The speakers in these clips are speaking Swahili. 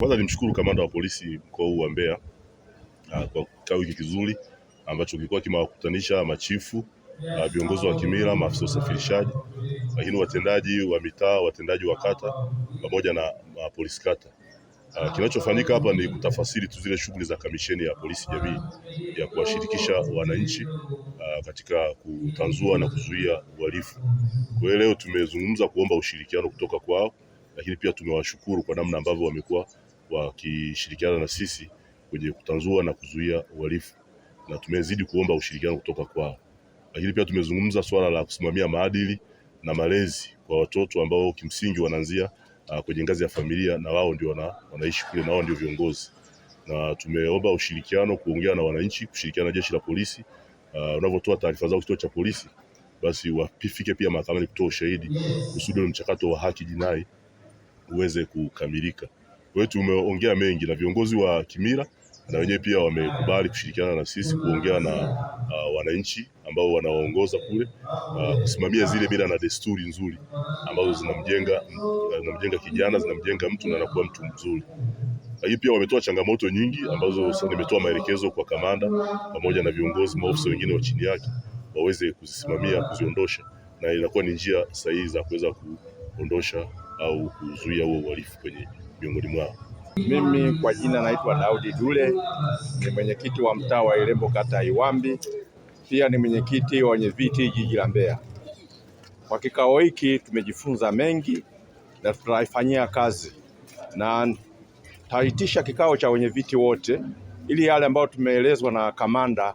Kwanza nimshukuru kamanda wa polisi mkoa huu wa Mbeya kwa kikao hiki kizuri ambacho kilikuwa kimewakutanisha machifu, viongozi wa kimila, maafisa usafirishaji, lakini watendaji wa mitaa, watendaji wa kata pamoja na polisi kata. Kinachofanyika hapa ni kutafasiri tu zile shughuli za kamisheni ya polisi jamii ya kuwashirikisha wananchi katika kutanzua na kuzuia uhalifu. Kwa hiyo leo tumezungumza kuomba ushirikiano kutoka kwao, lakini pia tumewashukuru kwa namna ambavyo wamekuwa wakishirikiana na sisi kwenye kutanzua na kuzuia uhalifu, na tumezidi kuomba ushirikiano kutoka kwao. Lakini pia tumezungumza swala la kusimamia maadili na malezi kwa watoto ambao kimsingi wanaanzia kwenye ngazi ya familia, na wao ndio wanaishi kule na wao ndio viongozi, na tumeomba ushirikiano kuongea na wananchi, kushirikiana na jeshi la polisi. Unavyotoa taarifa zao kituo cha polisi, basi wafike pia mahakamani kutoa ushahidi kusudi mchakato wa haki jinai uweze kukamilika. Kwa hiyo tumeongea mengi na viongozi wa kimila, na wenyewe pia wamekubali kushirikiana na sisi kuongea na wananchi ambao wanawaongoza kule, kusimamia zile mila na desturi nzuri ambazo zinamjenga kijana, zinamjenga mtu na anakuwa mtu mzuri. Lakini pia wametoa changamoto nyingi ambazo sasa nimetoa maelekezo kwa kamanda pamoja na viongozi maofisa wengine wa chini yake waweze kuzisimamia, kuziondosha, na inakuwa ni njia sahihi za kuweza kuondosha au kuzuia huo uhalifu kwenye miongoni mwao. Mimi kwa jina naitwa Daudi Dule, ni mwenyekiti wa mtaa wa Ilembo kata ya Iwambi, pia ni mwenyekiti wa wenyeviti jiji la Mbeya. Kwa kikao hiki tumejifunza mengi na tutaifanyia kazi, na tutaitisha kikao cha wenyeviti wote ili yale ambayo tumeelezwa na kamanda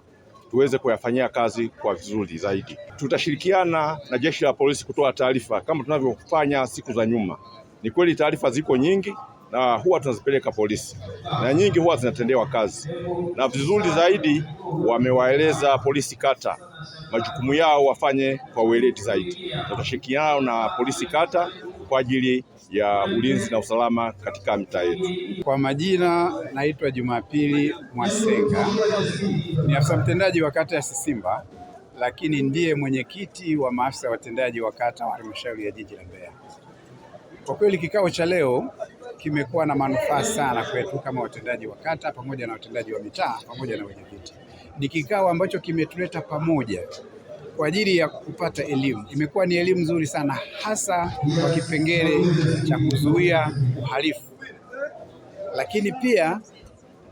tuweze kuyafanyia kazi kwa vizuri zaidi. Tutashirikiana na jeshi la polisi kutoa taarifa kama tunavyofanya siku za nyuma. Ni kweli taarifa ziko nyingi na huwa tunazipeleka polisi na nyingi huwa zinatendewa kazi, na vizuri zaidi wamewaeleza polisi kata majukumu yao wafanye kwa weledi zaidi. Tutashirikiana na polisi kata kwa ajili ya ulinzi na usalama katika mitaa yetu. Kwa majina naitwa Jumapili Mwasenga, ni afisa mtendaji wa kata ya Sisimba, lakini ndiye mwenyekiti wa maafisa watendaji wa kata wa halmashauri ya jiji la Mbeya. Kwa kweli kikao cha leo kimekuwa na manufaa sana kwetu kama watendaji wa kata pamoja na watendaji wa mitaa pamoja na wenyeviti. Ni kikao ambacho kimetuleta pamoja kwa ajili ya kupata elimu. Imekuwa ni elimu nzuri sana, hasa kwa kipengele cha kuzuia uhalifu. Lakini pia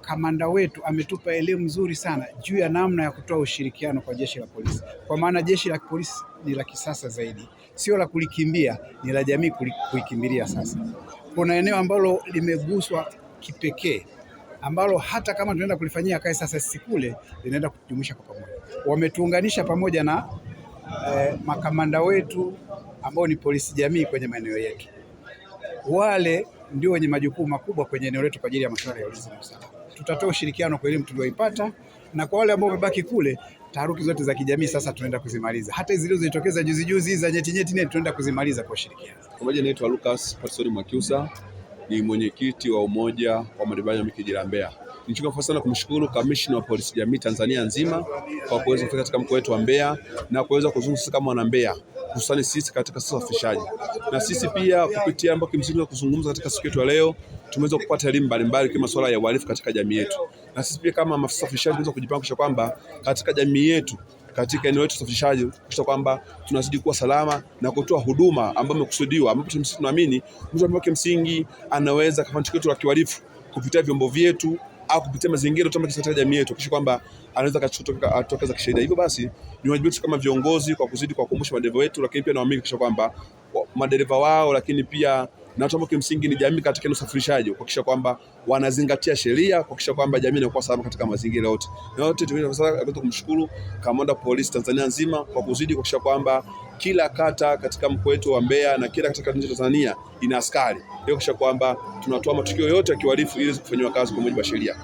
kamanda wetu ametupa elimu nzuri sana juu ya namna ya kutoa ushirikiano kwa jeshi la polisi, kwa maana jeshi la polisi ni la kisasa zaidi, sio la kulikimbia, ni la jamii kuikimbilia. Sasa kuna eneo ambalo limeguswa kipekee, ambalo hata kama tunaenda kulifanyia kazi sasa sisi kule, linaenda kujumuisha kwa pamoja. Wametuunganisha pamoja na makamanda wetu ambao ni polisi jamii kwenye maeneo yetu. Wale ndio wenye majukumu makubwa kwenye eneo letu kwa ajili ya masuala ya ulinzi na usalama. Tutatoa ushirikiano kwa elimu tulioipata, na kwa wale ambao wamebaki kule, taharuki zote za kijamii sasa tunaenda kuzimaliza. Hata zile zilizotokeza juzi za nyeti tunaenda kuzimaliza kwa ushirikiano. Kwa majina naitwa Lucas Pastori Mwakiusa, ni mwenyekiti wa umoja wa madibanya jiji la Mbeya. Nichukua fursa sana kumshukuru kamishna wa polisi jamii Tanzania nzima kwa kuweza kufika katika mkoa wetu wa Mbeya na kuweza kuzungumza kama wana Mbeya, hususani sisi katika usafirishaji. Na sisi pia kupitia ambao kimsingi kuzungumza katika siku yetu ya leo, tumeweza kupata elimu mbalimbali kwa masuala ya uhalifu katika jamii yetu. Na sisi pia kama maafisa usafirishaji tunaweza kujipanga kwamba katika jamii yetu, katika eneo letu usafirishaji, kisha kwamba tunazidi kuwa salama na kutoa huduma ambayo imekusudiwa, ambapo tunaamini mtu ambaye kimsingi anaweza kufanya tukio la kiuhalifu kupitia vyombo vyetu au kupitia mazingira katika jamii yetu, kisha kwamba anaweza kutokeza kisheria. Hivyo basi ni wajibu wetu kama viongozi kwa kuzidi kuwakumbusha madereva wetu, lakini pia naamini kisha kwamba madereva wao, lakini pia na watu ambao kimsingi ni jamii katika usafirishaji, kuhakikisha kwamba wanazingatia sheria, kuhakikisha kwamba jamii inakuwa salama katika mazingira yote. Na wote tunaweza kumshukuru kamanda polisi Tanzania nzima kwa kuzidi kuhakikisha kwamba kila kata katika mkoa wetu wa Mbeya na kila katika nchi ya Tanzania ina askari, kuhakikisha kwamba tunatoa matukio yote ya kiuhalifu ili kufanywa kazi kwa mujibu wa sheria.